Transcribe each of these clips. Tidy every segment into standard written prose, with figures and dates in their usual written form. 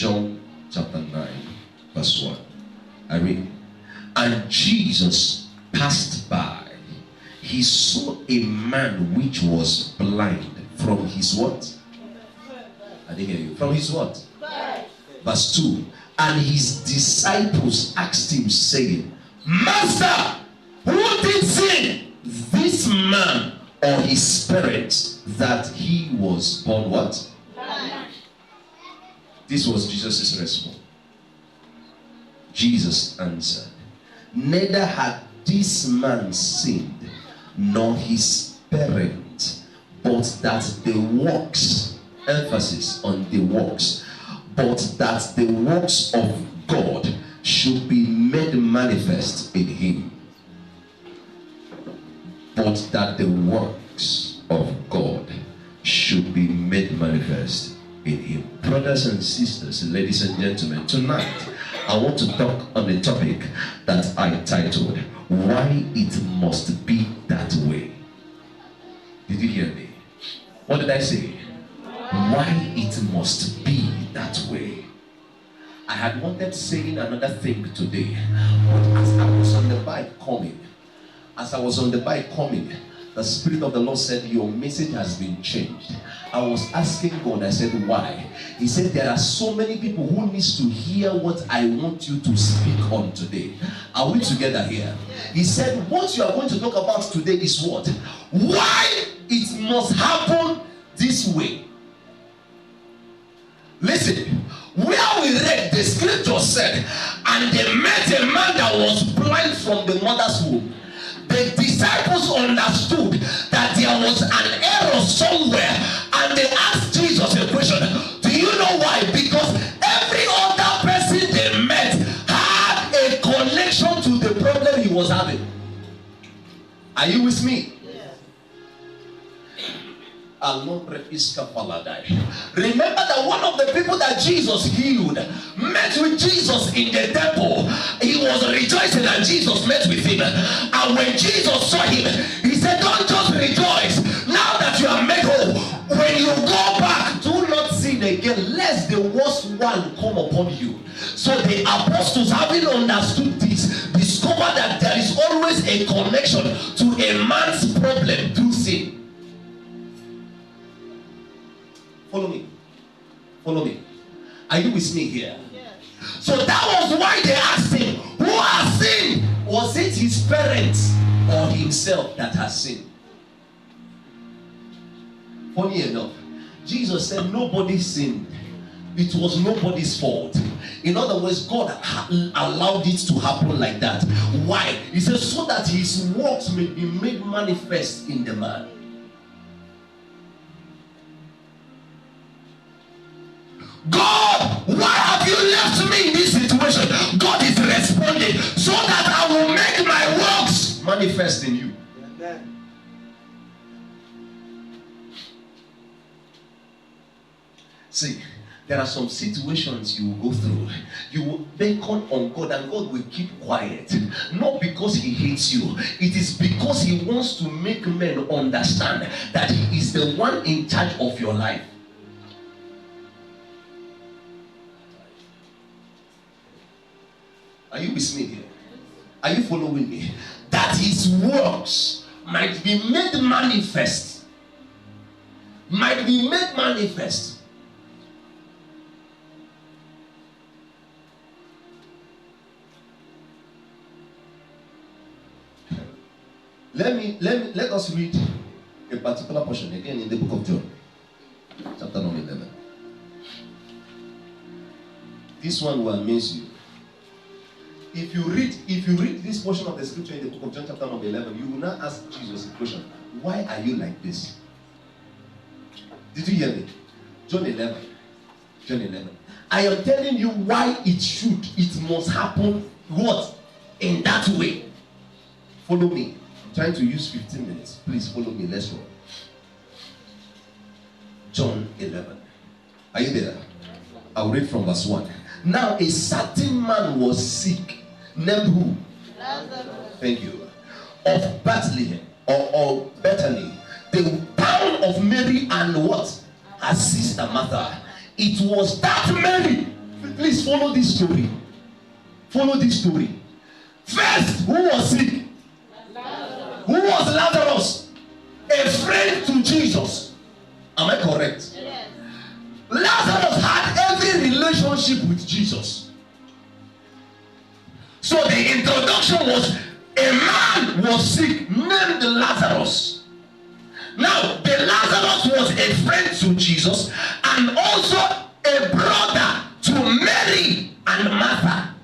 John chapter 9, verse 1. I read. And Jesus passed by. He saw a man which was blind from his what? I didn't hear you. From his what? Verse 2. And his disciples asked him, saying, Master, who did sin, this man or his parents, that he was born what? This was Jesus' response. Jesus answered, neither had this man sinned, nor his parents, but that the works, emphasis on the works, but that the works of God should be made manifest in him. But that the works of God should be made manifest in him. Brothers and sisters, ladies and gentlemen, tonight I want to talk on the topic that I titled, Why It Must Be That Way. Did you hear me? What did I say? Why it must be that way. I had wanted saying another thing today, but as I was on the bike coming, the Spirit of the Lord said, your message has been changed. I was asking God, I said, why? He said, there are so many people who needs to hear what I want you to speak on today. Are we together here? He said, what you are going to talk about today is what? Why it must happen this way. Listen, where we read, the scripture said, and they met a man that was blind from the mother's womb. The disciples understood that there was an error somewhere, and they asked Jesus a question. Do you know why? Because every other person they met had a connection to the problem he was having. Are you with me? Remember that one of the people that Jesus healed met with Jesus in the temple. He was rejoicing and Jesus met with him. And when Jesus saw him, he said, don't just rejoice now that you are made whole. When you go back, do not sin again, lest the worst one come upon you. So the apostles, having understood this, discovered that there is always a connection to a man's problem through sin. Follow me. Follow me. Are you with me here? Yes. So that was why they asked him, who has sinned? Was it his parents or himself that has sinned? Funny enough, Jesus said nobody sinned. It was nobody's fault. In other words, God allowed it to happen like that. Why? He says so that his works may be made manifest in the man. God, why have you left me in this situation? God is responding so that I will make my works manifest in you. Amen. See, there are some situations you will go through. You will beckon on God and God will keep quiet. Not because he hates you. It is because he wants to make men understand that he is the one in charge of your life. Are you with me here? Are you following me? That his works might be made manifest. Might be made manifest. Let us read a particular portion again in the book of John, chapter number 11. This one will amaze you. If you read this portion of the scripture in the book of John chapter number 11, you will not ask Jesus a question. Why are you like this? Did you hear me? John 11. I am telling you why it must happen what? In that way. Follow me. I'm trying to use 15 minutes. Please follow me. Let's roll. John 11. Are you there? I'll read from verse 1. Now a certain man was sick, named who? Lazarus. Thank you. Of Bethlehem or Bethany, the town of Mary and what? Her sister Martha. It was that Mary Please follow this story. Follow this story. First, who was sick? Who was Lazarus? A friend to Jesus. Am I correct? Yes. Lazarus had every relationship with Jesus. So the introduction was a man was sick named Lazarus. Now, the Lazarus was a friend to Jesus and also a brother to Mary and Martha.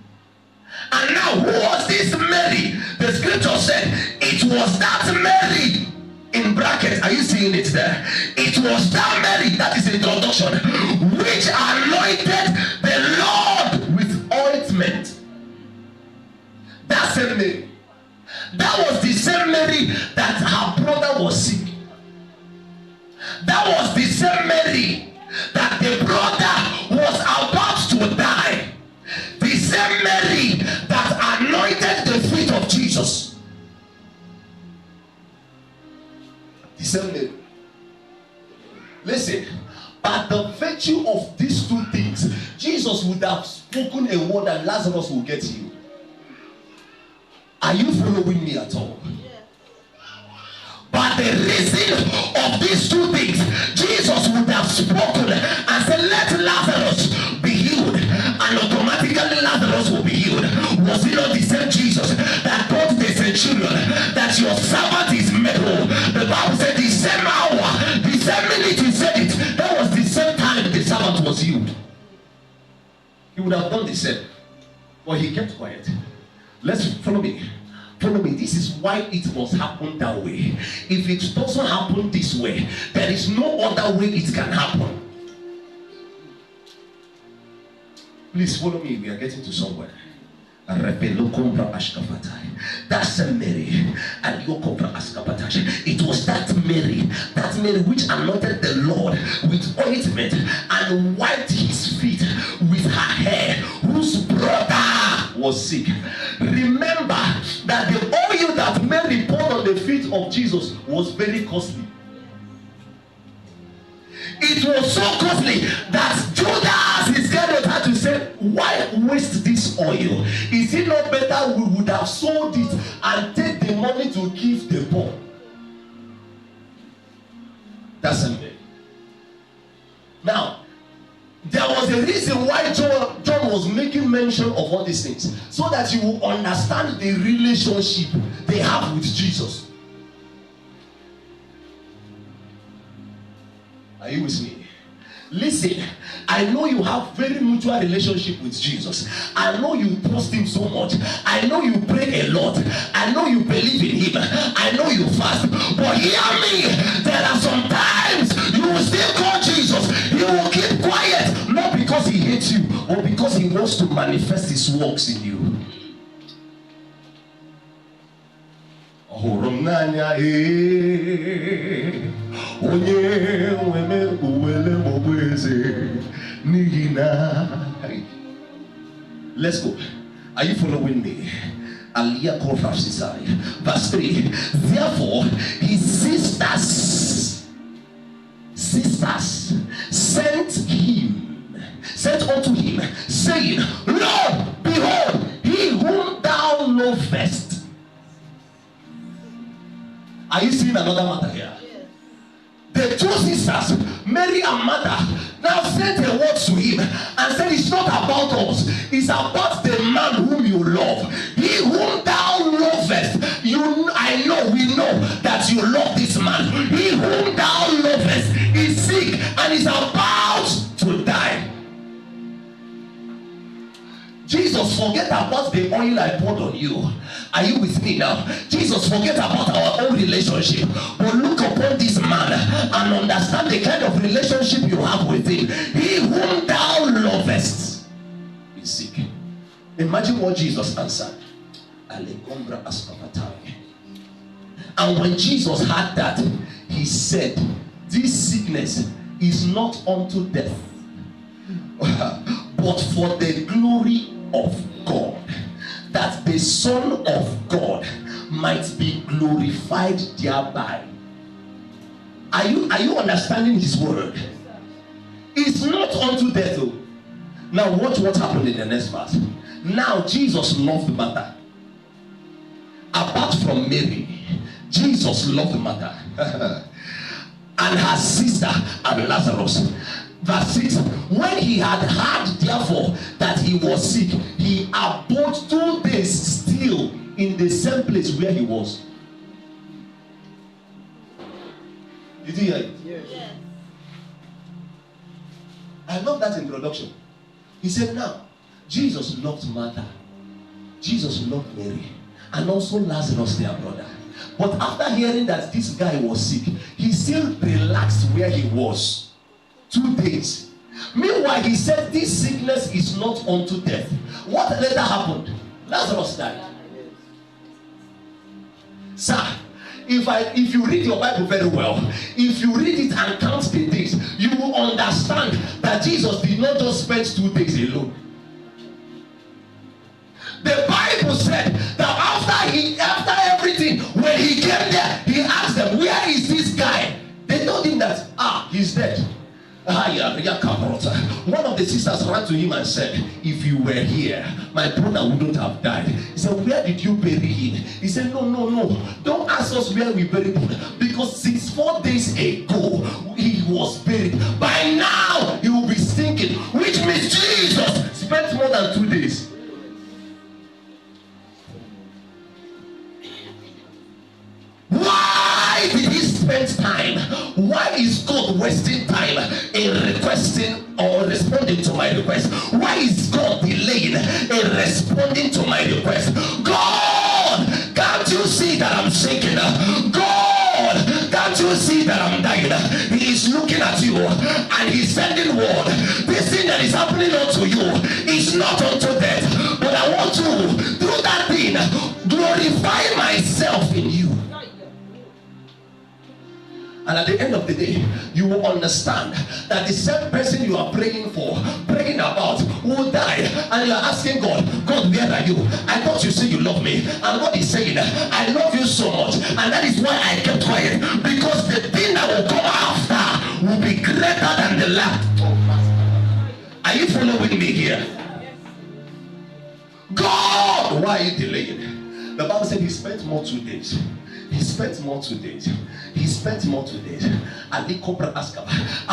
And now, who was this Mary? The scripture said it was that Mary, in brackets, are you seeing it there? It was that Mary, that is the introduction, which anointed the Lord with ointment. That same Mary. That was the same Mary that her brother was sick. That was the same Mary that the brother was about to die. The same Mary that anointed the feet of Jesus. The same Mary. Listen, by the virtue of these two things, Jesus would have spoken a word and Lazarus will get healed. Are you following me at all? But the reason of these two things, Jesus would have spoken and said, let Lazarus be healed, and automatically Lazarus will be healed. Was it not the same Jesus that told the centurion that your servant is made whole? The Bible said the same hour, the same minute he said it, that was the same time the servant was healed. He would have done the same, but he kept quiet. Let's follow me. Follow me. This is why it must happen that way. If it doesn't happen this way, there is no other way it can happen. Please follow me. We are getting to somewhere. That's Mary. And it was that Mary which anointed the Lord with ointment and wiped his feet with her hair, whose brother was sick. Remember that the oil that Mary poured on the feet of Jesus was very costly. It was so costly that Judas Iscariot had to say, why waste this oil? Is it not better we would have sold it and take the money to give the poor? That's it. Now, there was a reason why John was making mention of all these things, so that you will understand the relationship they have with Jesus. Are you with me? Listen, I know you have very mutual relationship with Jesus. I know you trust him so much. I know you pray a lot. I know you believe in him. I know you fast. But hear me, there are some times you will still call Jesus. He will keep quiet, not because he hates you, but because he wants to manifest his works in you. Let's go. Are you following me? Verse 3. Therefore his sisters sent unto him, saying, Lord, behold, he whom thou lovest. Are you seeing another matter here? The two sisters, Mary and Martha, now sent a word to him and said, it's not about us, it's about the man whom you love. He whom thou lovest. We know that you love this man. He whom thou lovest is sick and is about to die. Jesus, forget about the oil I poured on you. Are you with me now? Jesus, forget about our own relationship, but look upon this man and understand the kind of relationship you have with him. He whom thou lovest is sick. Imagine what Jesus answered. And when Jesus heard that, he said, this sickness is not unto death, but for the glory of God, that the Son of God might be glorified thereby. Are you understanding his word? It's not unto death though. Now watch what happened in the next verse. Now Jesus loved Martha. Apart from Mary, Jesus loved Martha and her sister and Lazarus. Verse 6. When he had heard therefore that he was sick, he abode 2 days still in the same place where he was. Did you hear it? Yes. I love that introduction. He said, now, Jesus loved Martha, Jesus loved Mary, and also Lazarus, their brother. But after hearing that this guy was sick, he still relaxed where he was 2 days. Meanwhile, he said, this sickness is not unto death. What later happened? Lazarus died. Sir, if you read your Bible very well, if you read it and count the days, you will understand that Jesus did not just spend 2 days alone. The Bible said that after everything, when he came there, he asked them, where is this guy? They told him that, he's dead. One of the sisters ran to him and said, if you were here, my brother wouldn't have died. He said, where did you bury him? He said, no, don't ask us where we buried him, because since 4 days ago he was buried. By now he will be stinking, which means Jesus spent more than 2 days. Why did he spend time? Why is God wasting time in requesting or responding to my request? Why is God delaying in responding to my request? God, can't you see that I'm shaking? God, can't you see that I'm dying? He is looking at you and he's sending word. This thing that is happening unto you is not unto death, but I want to, through that thing, glorify myself in you. And at the end of the day, you will understand that the same person you are praying for, praying about, will die. And you are asking God, where are you? I thought you said you love me. And God is saying, I love you so much. And that is why I kept quiet. Because the thing that will come after will be greater than the last. Are you following me here? God, why are you delaying? The Bible said he spent more 2 days. He spent more 2 days. He spent more 2 days. I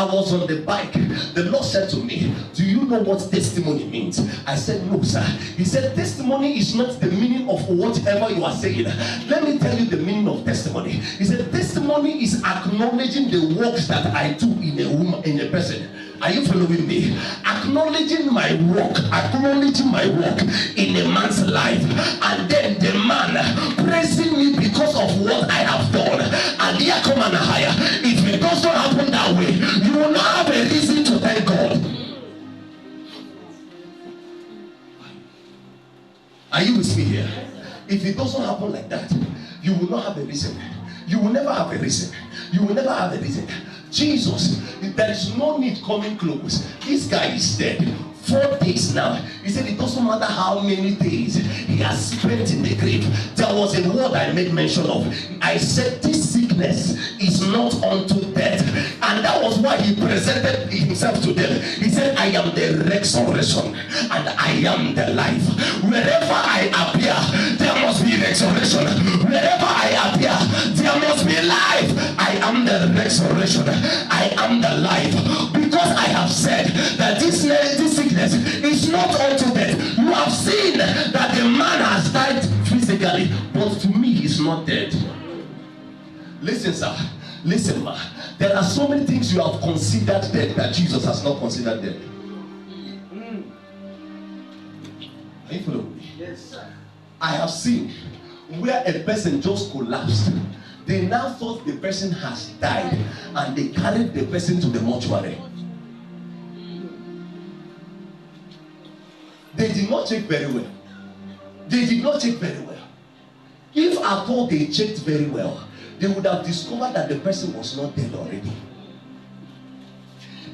was on the bike. The Lord said to me, do you know what testimony means? I said, no, sir. He said, testimony is not the meaning of whatever you are saying. Let me tell you the meaning of testimony. He said, testimony is acknowledging the works that I do in a woman, in a person. Are you following me? Acknowledging my work in a man's life, and then the man praising me because of what I have done. And here come and higher. If it does not happen that way, you will not have a reason to thank God. Are you with me here? If it doesn't happen like that, you will not have a reason. You will never have a reason. You will never have a reason. Jesus, there is no need coming close. This guy is dead. 4 days now. He said it doesn't matter how many days he has spent in the grave. There was a word I made mention of. I said this sickness is not unto death. And that was why he presented himself to them. He said, I am the resurrection and I am the life. Wherever I appear, there must be resurrection. Wherever I appear, there must be life. I am the resurrection. I am the life. Because I have said that this sickness is not unto death. You have seen that the man has died physically, but to me he's not dead. Listen, sir. Listen, ma. There are so many things you have considered dead that Jesus has not considered dead. Are you following me? Yes, sir. I have seen where a person just collapsed. They now thought the person has died and they carried the person to the mortuary. They did not check very well. If at all they checked very well, they would have discovered that the person was not dead already.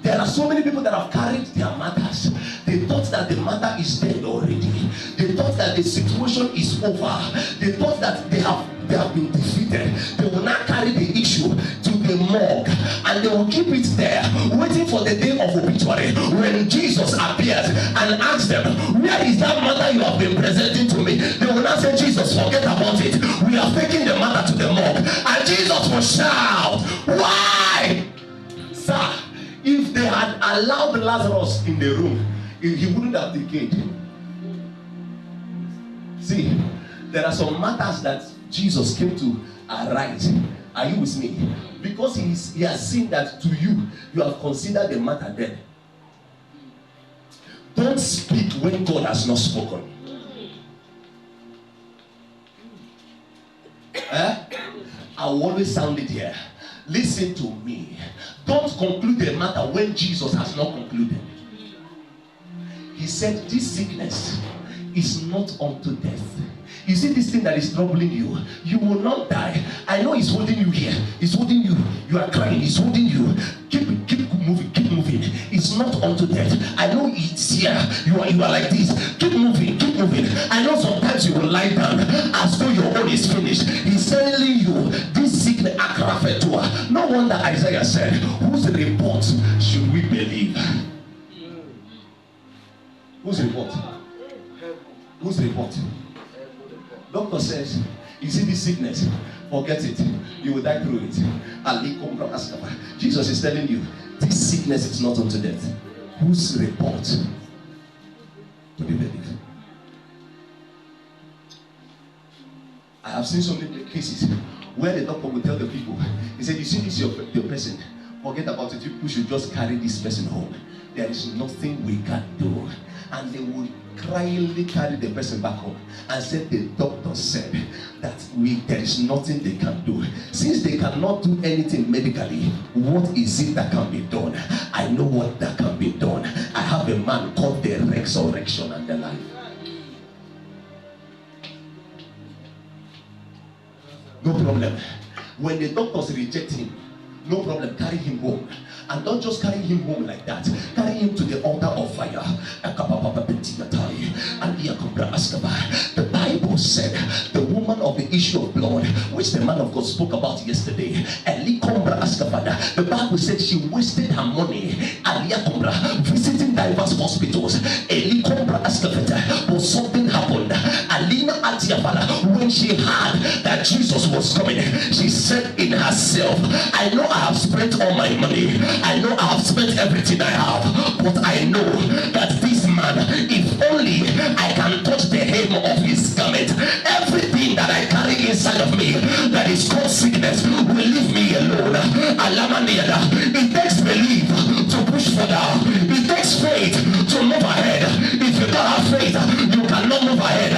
There are so many people that have carried their matters. They thought that the matter is dead already. They thought that the situation is over. They thought that they have been defeated. They will not carry the issue to the morgue and they will keep it there, waiting for the day of obituary when Jesus appears and ask them, where is that matter you have been presenting to me? They will not say, Jesus, forget about it. We are taking the matter to the morgue. And Jesus will shout, why? Sir, if they had allowed Lazarus in the room, he wouldn't have decayed. See, there are some matters that Jesus came to arise. Are you with me? Because he has seen that to you have considered the matter dead. Don't speak when God has not spoken. I will always sound it here. Listen to me. Don't conclude the matter when Jesus has not concluded. He said, this sickness is not unto death. You see this thing that is troubling you, you will not die. I know he's holding you here. He's holding you. You are crying. He's holding you. Keep moving. Keep moving. It's not unto death. I know it's here. You are like this. Keep moving. Keep moving. I know sometimes you will lie down as though your own is finished. He's telling you this sickness akrafetua. No wonder Isaiah said, whose report should we believe? Whose report? Whose report? Doctor says, you see this sickness, forget it. You will die through it. Jesus is telling you, this sickness is not unto death. Whose report do you believe? I have seen so many cases where the doctor will tell the people, he said, you see this your person, forget about it. You should just carry this person home. There is nothing we can do. And they would cryingly carry the person back home and said the doctor said that there is nothing they can do. Since they cannot do anything medically, what is it that can be done? I know what that can be done. I have a man called the resurrection and the life. No problem. When the doctors reject him, no problem, carry him home. And don't just carry him home like that. Carry him to the altar of fire. The Bible said the woman of the issue of blood, which the man of God spoke about yesterday, the Bible said she wasted her money visiting diverse hospitals. But something happened. When she heard that Jesus was coming, she said in herself, I know I have spent all my money. I know I have spent everything I have, but I know that this man, if only I can touch the hem of his garment, everything that I carry inside of me that is called sickness will leave me alone. It takes belief to push further. It takes faith to move ahead. If you don't have faith, you cannot move ahead.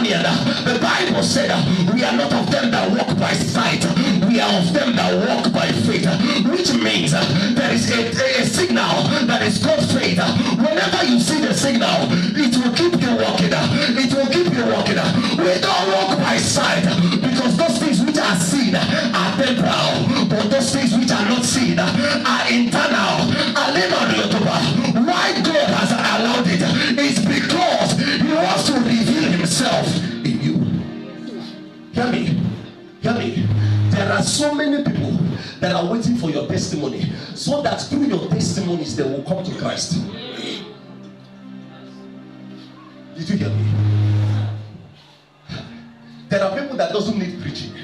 The Bible said we are not of them that walk by sight, we are of them that walk by faith, which means there is a signal that is called faith. Whenever you see the signal, it will keep you walking. It will keep you walking. We don't walk by sight because those things which are seen are temporal, but those things which are not seen are internal. Why God has allowed it is because he wants to reveal himself in you. Hear me. Hear me. There are so many people that are waiting for your testimony, so that through your testimonies they will come to Christ. Did you hear me? There are people that doesn't need preaching.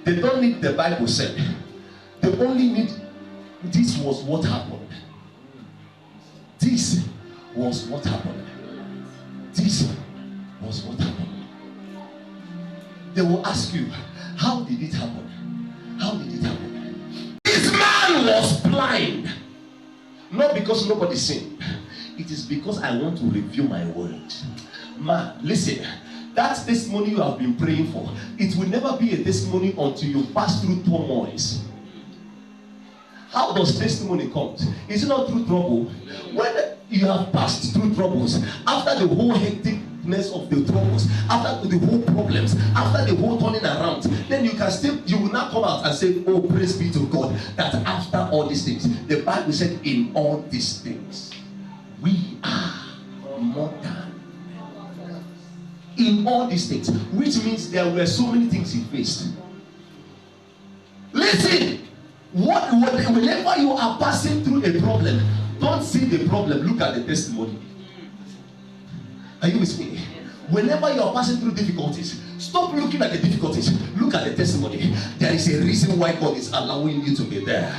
They don't need the Bible said. They only need, this was what happened. This was what happened. This was what happened. They will ask you, how did it happen? How did it happen? This man was blind. Not because nobody sinned. It is because I want to review my word. Man, listen. That testimony you have been praying for, it will never be a testimony until you pass through turmoils. How does testimony come? Is it not through trouble? When you have passed through troubles, after the whole hecticness of the troubles, after the whole problems, after the whole turning around, then you will not come out and say, oh, praise be to God, that after all these things, the Bible said, in all these things, we are more than. In all these things, which means there were so many things he faced. Listen, whenever you are passing through a problem, don't see the problem, look at the testimony. Are you with me? Whenever you are passing through difficulties, stop looking at the difficulties. Look at the testimony. There is a reason why God is allowing you to be there.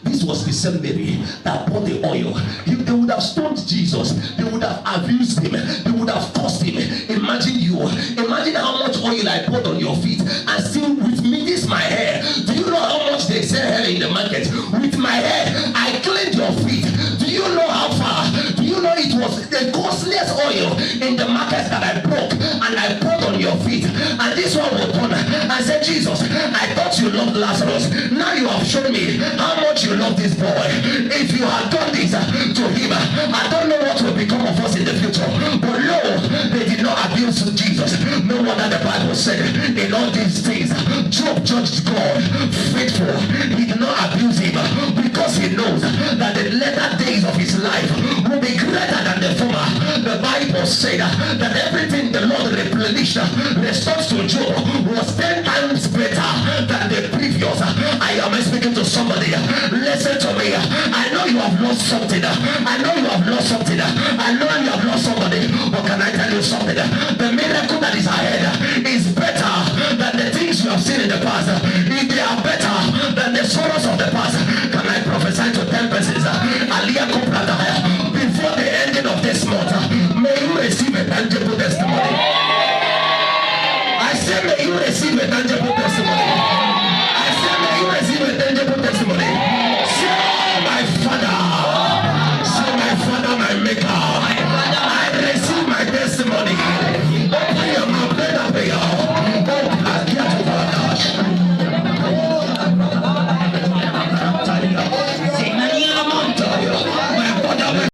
This was the same Mary that bought the oil. If they would have stoned Jesus, they would have abused him, they would have cursed him. Imagine how much oil I poured on your feet, and still with me, this my hair. Do you know how much they sell hair in the market? With my hair, I cleaned your feet. Do you know how far? Do you know it was the costliest oil in the market that I broke and I poured on your feet? And this one was done. I said, Jesus, I thought you loved Lazarus. Now you have shown me how much you love this boy. If you had done this to him, I don't know what will become of us in the future. But no, they did not abuse Jesus. No wonder the Bible said in all these things, Job judged God faithful. He did not abuse him because he knows that the later days of his life will be greater than the former. The Bible said that everything the Lord replenished, restored to Job, was 10 times better than the previous. I am speaking to somebody. Listen to me. I know you have lost something. I know you have lost something. I know you have lost somebody. But can I tell you something? The miracle that is ahead